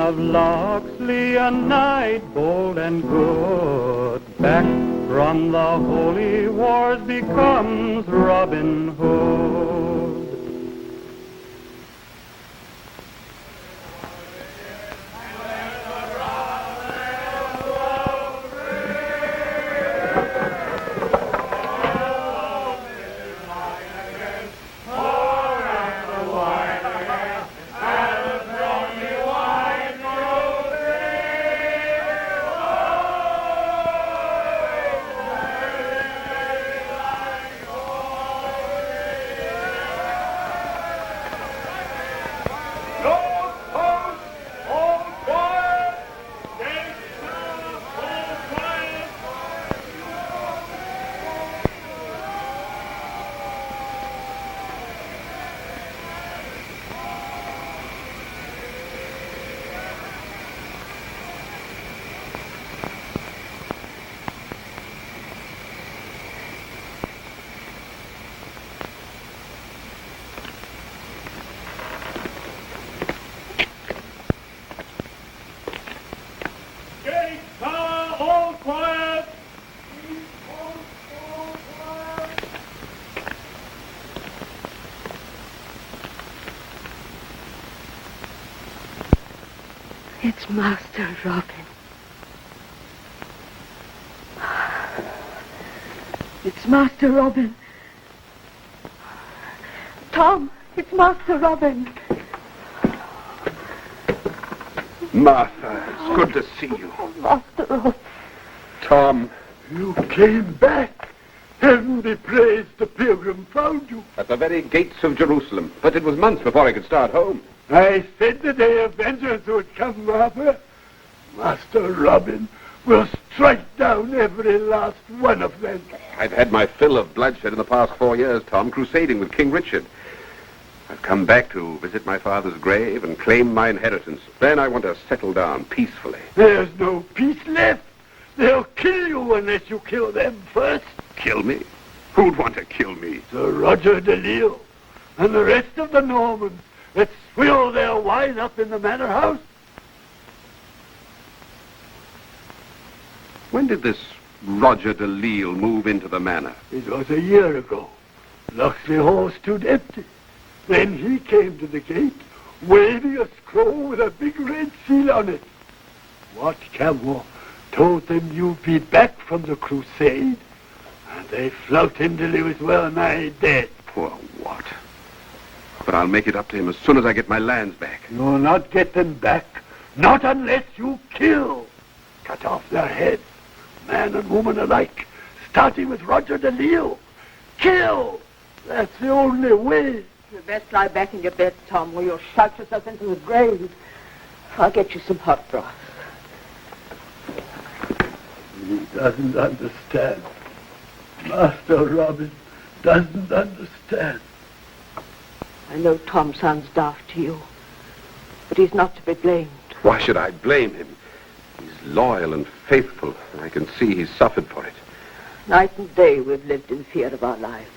of Loxley, a knight bold and good, back from the holy wars becomes Robin Hood. It's Master Robin. It's Master Robin. Tom, it's Master Robin. Martha, it's good to see you. Oh, Master Robin. Tom. You came back. Heaven be praised, the pilgrim found you. At the very gates of Jerusalem. But it was months before I could start home. I said the day of vengeance would come, Martha. Master Robin will strike down every last one of them. I've had my fill of bloodshed in the past 4 years, Tom, crusading with King Richard. I've come back to visit my father's grave and claim my inheritance. Then I want to settle down peacefully. There's no peace left. They'll kill you unless you kill them first. Kill me? Who'd want to kill me? Sir Roger DeLisle and the rest of the Normans that swill their wine up in the manor house. When did this Roger DeLisle move into the manor? It was a year ago. Loxley Hall stood empty. Then he came to the gate, waving a scroll with a big red seal on it. What Camel told them you'd be back from the crusade, and they flogged him till he was well nigh dead. Poor what? But I'll make it up to him as soon as I get my lands back. You'll not get them back. Not unless you kill. Cut off their heads, man and woman alike, starting with Roger DeLisle. Kill! That's the only way. You'd best lie back in your bed, Tom, or you'll shout yourself into the grave. I'll get you some hot broth. He doesn't understand. Master Robin doesn't understand. I know Tom sounds daft to you, but he's not to be blamed. Why should I blame him? He's loyal and faithful, and I can see he's suffered for it. Night and day we've lived in fear of our lives.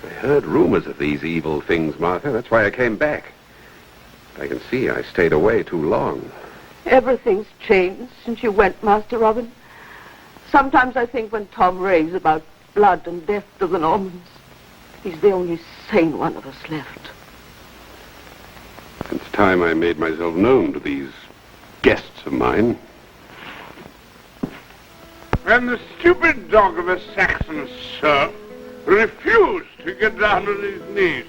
I heard rumors of these evil things, Martha. That's why I came back. But I can see I stayed away too long. Everything's changed since you went, Master Robin. Sometimes I think when Tom raves about blood and death to the Normans, he's the only sane one of us left. It's time I made myself known to these guests of mine. And the stupid dog of a Saxon serf refused to get down on his knees.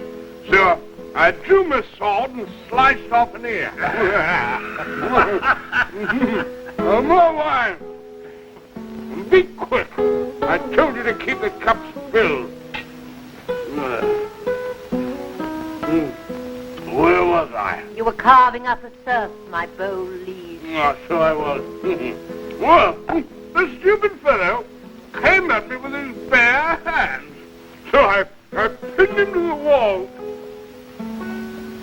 So I drew my sword and sliced off an ear. More wine. Be quick. I told you to keep the cups filled. Where was I? You were carving up a serf, my bold liege. Oh, so I was. Well, the stupid fellow came at me with his bare hands. So I pinned him to the wall.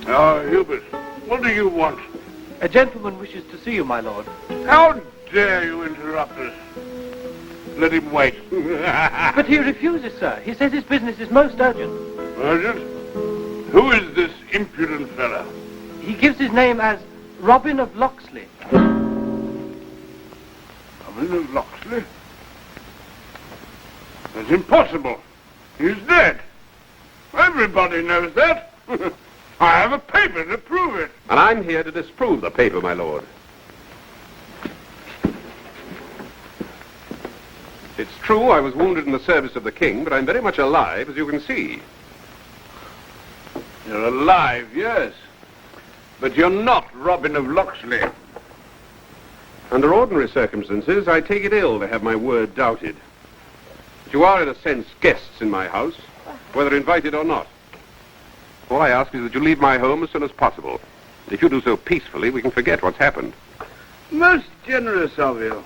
Oh, Hubert, what do you want? A gentleman wishes to see you, my lord. How dare you interrupt us? Let him wait. But he refuses, sir. He says his business is most urgent. Urgent? Who is this impudent fellow? He gives his name as Robin of Loxley. Robin of Loxley? That's impossible. He's dead. Everybody knows that. I have a paper to prove it. And I'm here to disprove the paper, my lord. It's true I was wounded in the service of the king, but I'm very much alive, as you can see. You're alive, yes. But you're not Robin of Loxley. Under ordinary circumstances, I take it ill to have my word doubted. But you are, in a sense, guests in my house, whether invited or not. All I ask is that you leave my home as soon as possible. If you do so peacefully, we can forget what's happened. Most generous of you.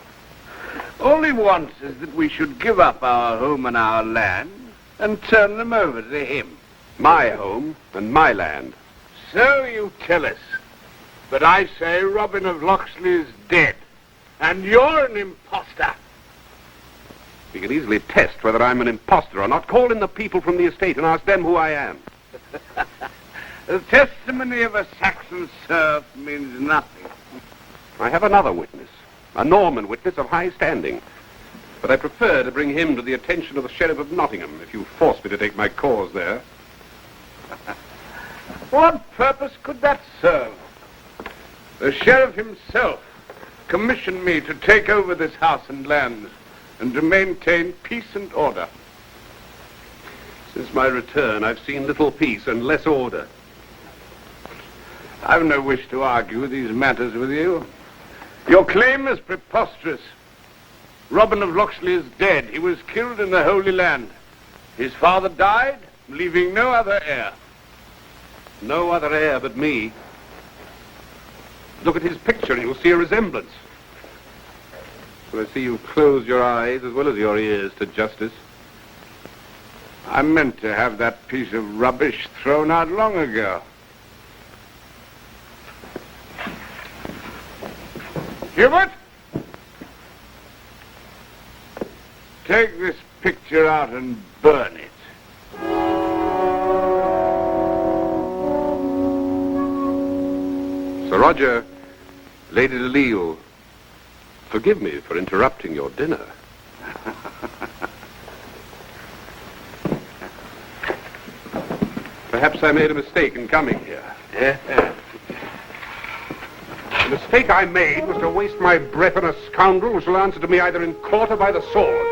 All he wants is that we should give up our home and our land and turn them over to him. My home and my land. So you tell us. But I say Robin of Loxley is dead. And you're an imposter. We can easily test whether I'm an impostor or not. Call in the people from the estate and ask them who I am. The testimony of a Saxon serf means nothing. I have another witness, a Norman witness of high standing. But I prefer to bring him to the attention of the Sheriff of Nottingham, if you force me to take my cause there. What purpose could that serve? The sheriff himself commissioned me to take over this house and lands and to maintain peace and order. Since my return, I've seen little peace and less order. I've no wish to argue these matters with you. Your claim is preposterous. Robin of Loxley is dead. He was killed in the Holy Land. His father died, leaving no other heir. No other heir but me. Look at his picture and you'll see a resemblance. But I see you've closed your eyes as well as your ears to justice. I meant to have that piece of rubbish thrown out long ago. Hubert? Take this picture out and burn it. Sir Roger, Lady DeLisle, forgive me for interrupting your dinner. Perhaps I made a mistake in coming here. The mistake I made was to waste my breath on a scoundrel who shall answer to me either in court or by the sword.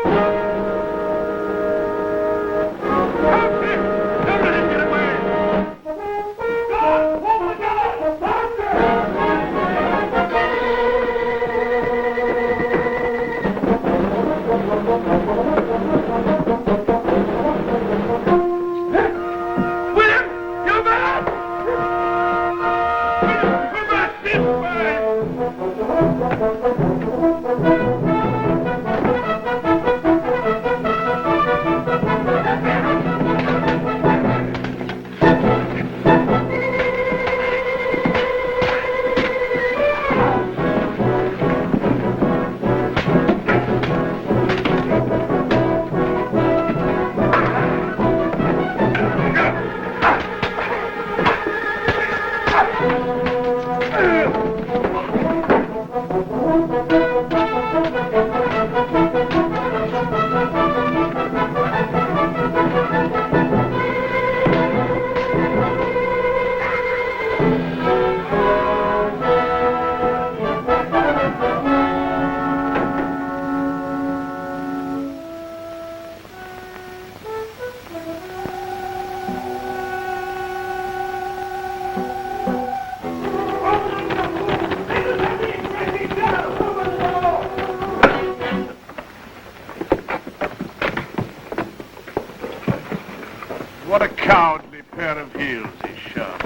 What a cowardly pair of heels he's shown.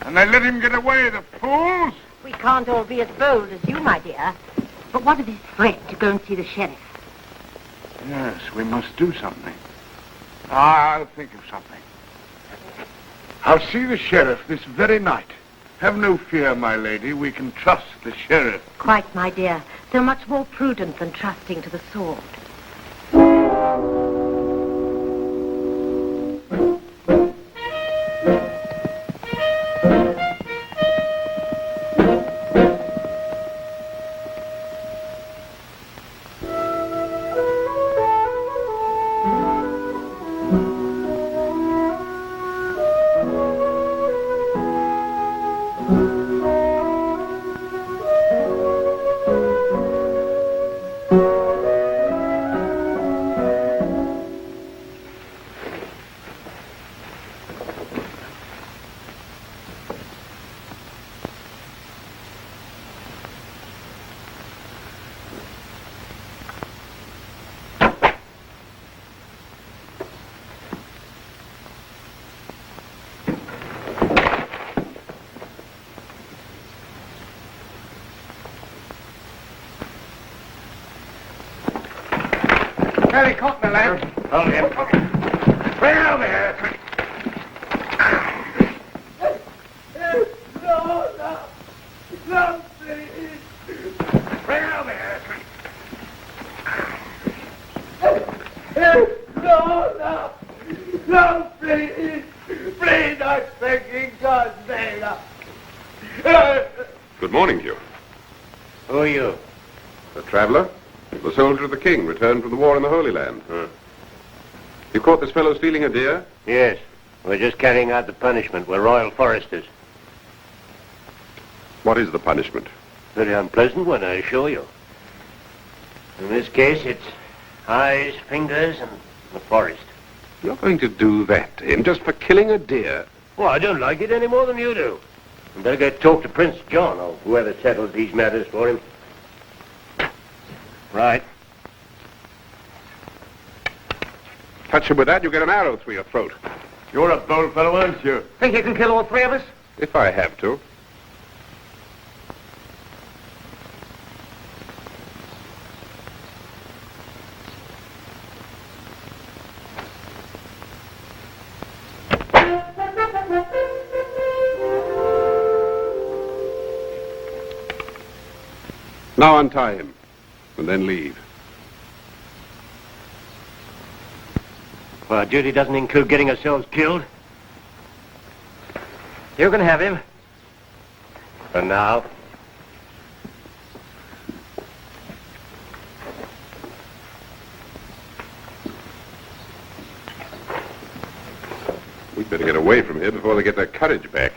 And they let him get away, the fools! We can't all be as bold as you, my dear. But what of his threat to go and see the sheriff? Yes, we must do something. I'll think of something. I'll see the sheriff this very night. Have no fear, my lady. We can trust the sheriff. Quite, my dear. So much more prudent than trusting to the sword. Fairly caught, my lad. Hold him. Bring it over here. No, please. Bring it over here. No, please. Please, I'm begging God's name. Good morning to you. Who are you? A traveller? The soldier of the king, returned from the war in the Holy Land. You caught this fellow stealing a deer? Yes. We're just carrying out the punishment. We're royal foresters. What is the punishment? Very unpleasant one, I assure you. In this case, it's eyes, fingers, and the forest. You're going to do that to him just for killing a deer? Well, I don't like it any more than you do. You better go talk to Prince John, or whoever settles these matters for him. Right. Touch him with that, you get an arrow through your throat. You're a bold fellow, aren't you? Think you can kill all three of us? If I have to. Now untie him, and then leave. Well, our duty doesn't include getting ourselves killed. You can have him. For now. We'd better get away from here before they get their courage back.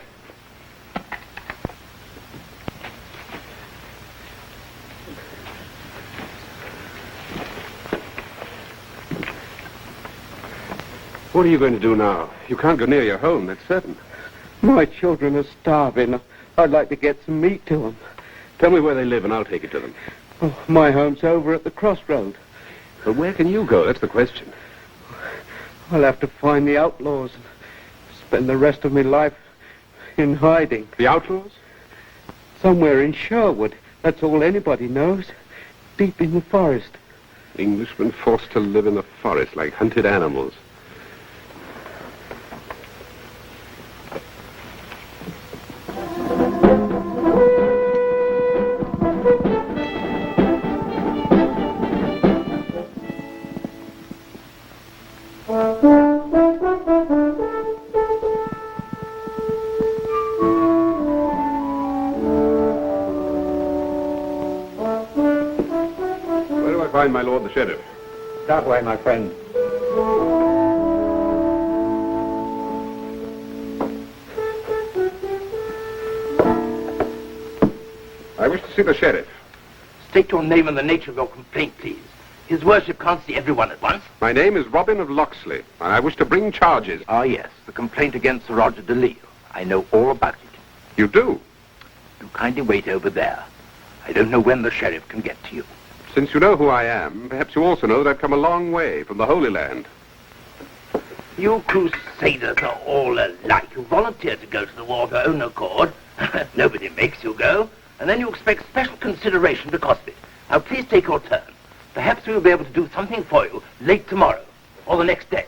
What are you going to do now? You can't go near your home, that's certain. My children are starving. I'd like to get some meat to them. Tell me where they live and I'll take it to them. Oh, my home's over at the crossroad. But where can you go? That's the question. I'll have to find the outlaws and spend the rest of my life in hiding. The outlaws? Somewhere in Sherwood. That's all anybody knows. Deep in the forest. Englishmen forced to live in the forest like hunted animals. My lord the sheriff. That way, my friend. I wish to see the sheriff. State your name and the nature of your complaint, please. His worship can't see everyone at once. My name is Robin of Loxley, and I wish to bring charges. Ah, yes, the complaint against Sir Roger DeLisle. I know all about it. You do? You kindly wait over there. I don't know when the sheriff can get to you. Since you know who I am, perhaps you also know that I've come a long way from the Holy Land. You crusaders are all alike. You volunteer to go to the war of your own accord. Nobody makes you go. And then you expect special consideration because of it. Now, please take your turn. Perhaps we will be able to do something for you late tomorrow or the next day.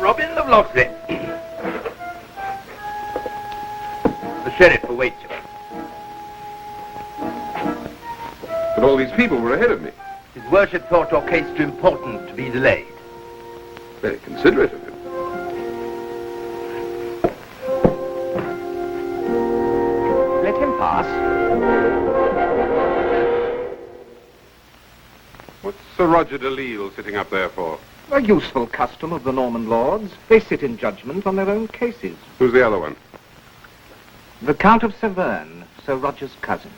Robin of Loxley. The sheriff awaits you. But all these people were ahead of me. His worship thought your case too important to be delayed. Very considerate of him. Let him pass. What's Sir Roger DeLisle sitting up there for? A useful custom of the Norman lords. They sit in judgment on their own cases. Who's the other one? The Count of Severn, Sir Roger's cousin.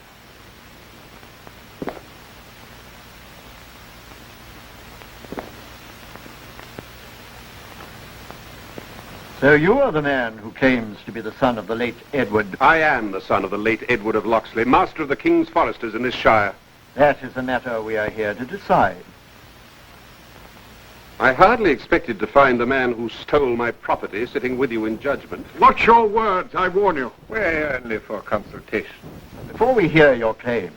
So you are the man who claims to be the son of the late Edward. I am the son of the late Edward of Loxley, master of the King's foresters in this shire. That is a matter we are here to decide. I hardly expected to find the man who stole my property sitting with you in judgment. Watch your words, I warn you. We're here only for consultation. Before we hear your claim,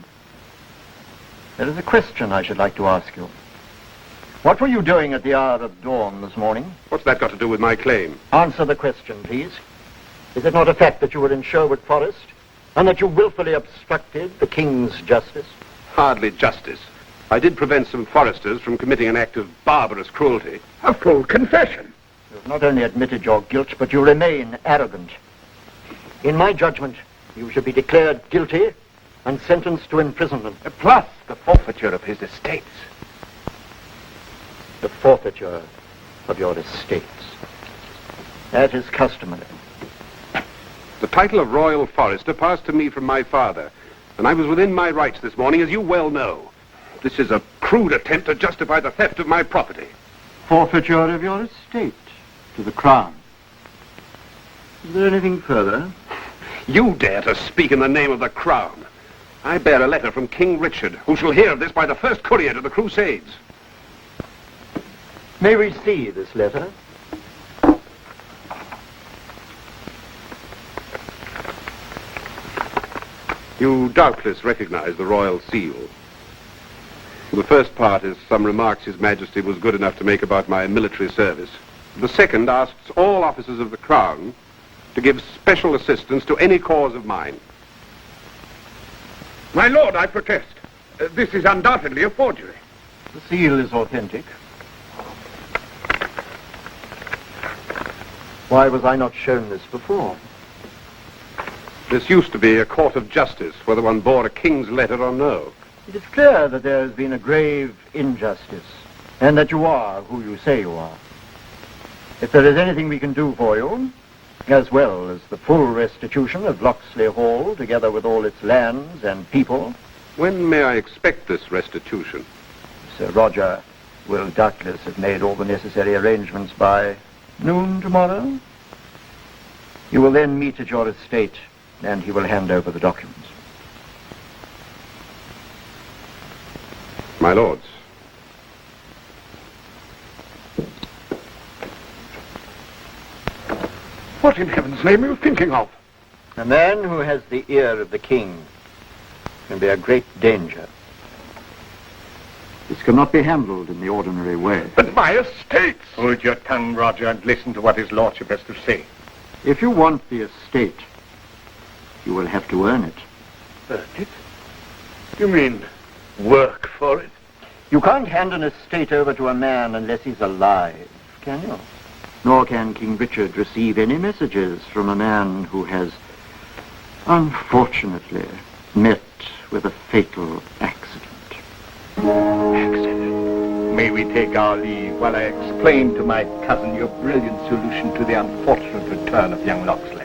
there is a question I should like to ask you. What were you doing at the hour of dawn this morning? What's that got to do with my claim? Answer the question, please. Is it not a fact that you were in Sherwood Forest, and that you willfully obstructed the King's justice? Hardly justice. I did prevent some foresters from committing an act of barbarous cruelty. A full confession. You have not only admitted your guilt, but you remain arrogant. In my judgment, you should be declared guilty and sentenced to imprisonment. Plus the forfeiture of his estates. The forfeiture of your estates. That is customary. The title of Royal Forester passed to me from my father, and I was within my rights this morning, as you well know. This is a crude attempt to justify the theft of my property. Forfeiture of your estate to the Crown. Is there anything further? You dare to speak in the name of the Crown. I bear a letter from King Richard, who shall hear of this by the first courier to the Crusades. May we see this letter? You doubtless recognize the royal seal. The first part is some remarks His Majesty was good enough to make about my military service. The second asks all officers of the Crown to give special assistance to any cause of mine. My lord, I protest. This is undoubtedly a forgery. The seal is authentic. Why was I not shown this before? This used to be a court of justice, whether one bore a king's letter or no. It is clear that there has been a grave injustice, and that you are who you say you are. If there is anything we can do for you, as well as the full restitution of Loxley Hall, together with all its lands and people... When may I expect this restitution? Sir Roger will doubtless have made all the necessary arrangements by noon tomorrow. You will then meet at your estate, and he will hand over the documents. My lords. What in heaven's name are you thinking of? A man who has the ear of the king can be a great danger. This cannot be handled in the ordinary way. But my estates! Hold your tongue, Roger, and listen to what his lordship has to say. If you want the estate, you will have to earn it. Earn it? You mean work for it? You can't hand an estate over to a man unless he's alive, can you? Nor can King Richard receive any messages from a man who has, unfortunately, met with a fatal accident. Accident? May we take our leave while I explain to my cousin your brilliant solution to the unfortunate return of young Loxley?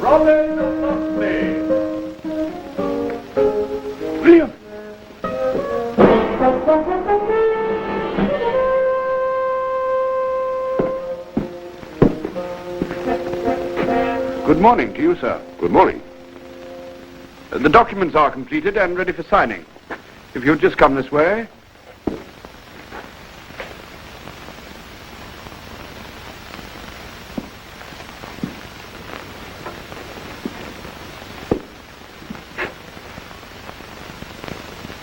Robin of Loxley! William! Good morning to you, sir. Good morning. The documents are completed and ready for signing. If you'd just come this way.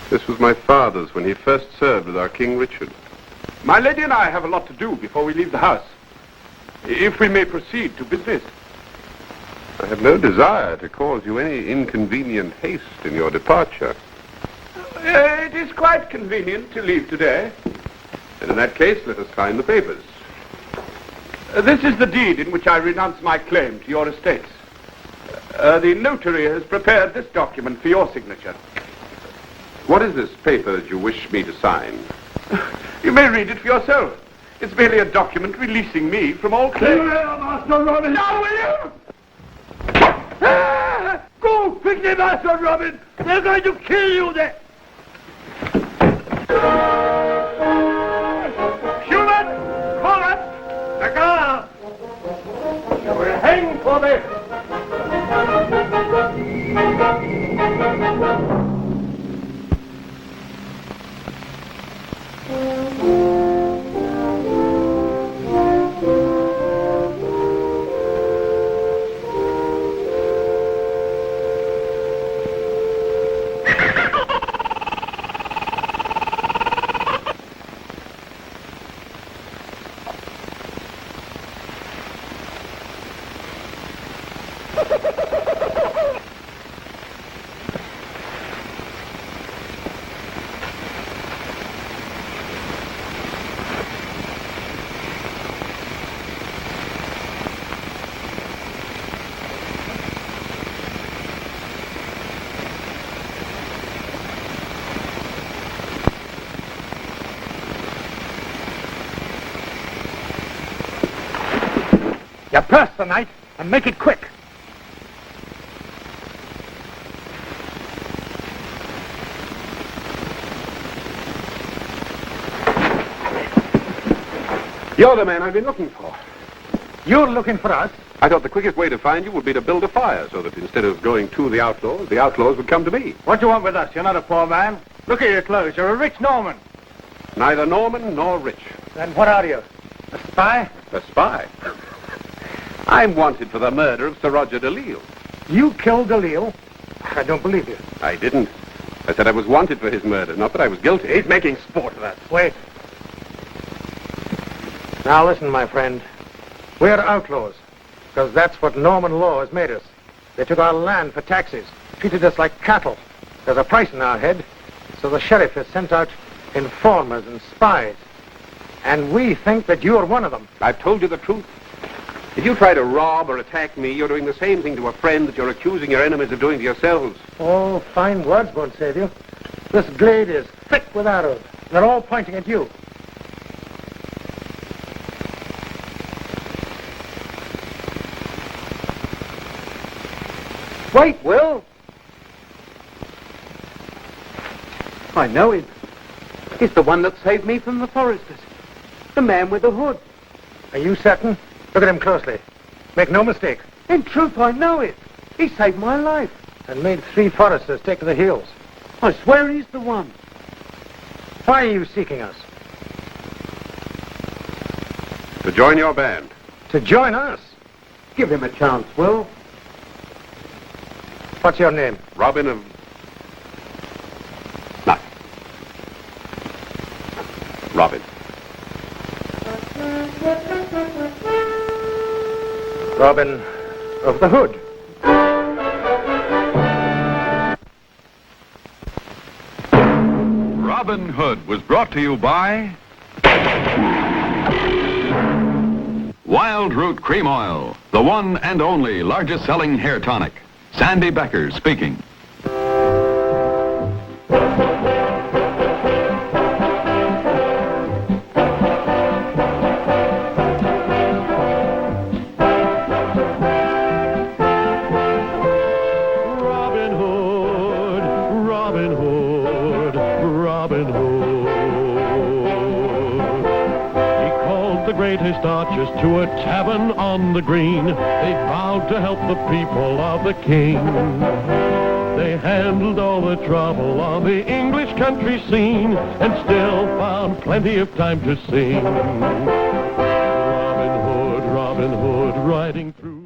This was my father's when he first served with our King Richard. My lady and I have a lot to do before we leave the house. If we may proceed to business. I have no desire to cause you any inconvenient haste in your departure. It is quite convenient to leave today. And in that case, let us sign the papers. This is the deed in which I renounce my claim to your estates. The notary has prepared this document for your signature. What is this paper that you wish me to sign? You may read it for yourself. It's merely a document releasing me from all claim. Here, Master Robin! Now, will you? Go quickly, Master Robin! They're going to kill you there! Human! Forward! Becker! You will hang for this! You purse the night and make it quick. You're the man I've been looking for. You're looking for us? I thought the quickest way to find you would be to build a fire so that instead of going to the outlaws would come to me. What do you want with us? You're not a poor man. Look at your clothes. You're a rich Norman. Neither Norman nor rich. Then what are you? A spy? A spy? I'm wanted for the murder of Sir Roger DeLisle. You killed DeLisle? I don't believe you. I didn't. I said I was wanted for his murder, not that I was guilty. He's making sport of us. Wait. Now listen, my friend. We're outlaws, because that's what Norman law has made us. They took our land for taxes, treated us like cattle. There's a price in our head, so the sheriff has sent out informers and spies. And we think that you're one of them. I've told you the truth. If you try to rob or attack me, you're doing the same thing to a friend that you're accusing your enemies of doing to yourselves. Oh, fine words won't save you. This glade is thick with arrows. They're all pointing at you. Wait, Will. I know him. He's the one that saved me from the foresters. The man with the hood. Are you certain? Look at him closely. Make no mistake. In truth, I know it. He saved my life. And made 3 foresters take to the hills. I swear he's the one. Why are you seeking us? To join your band. To join us? Give him a chance, Will. What's your name? Robin of... Nothing. Robin. Robin of the Hood. Robin Hood was brought to you by Wild Root Cream Oil, the one and only largest selling hair tonic. Sandy Becker speaking. Archers to a tavern on the green. They vowed to help the people of the king. They handled all the trouble on the English country scene and still found plenty of time to sing. Robin Hood, riding through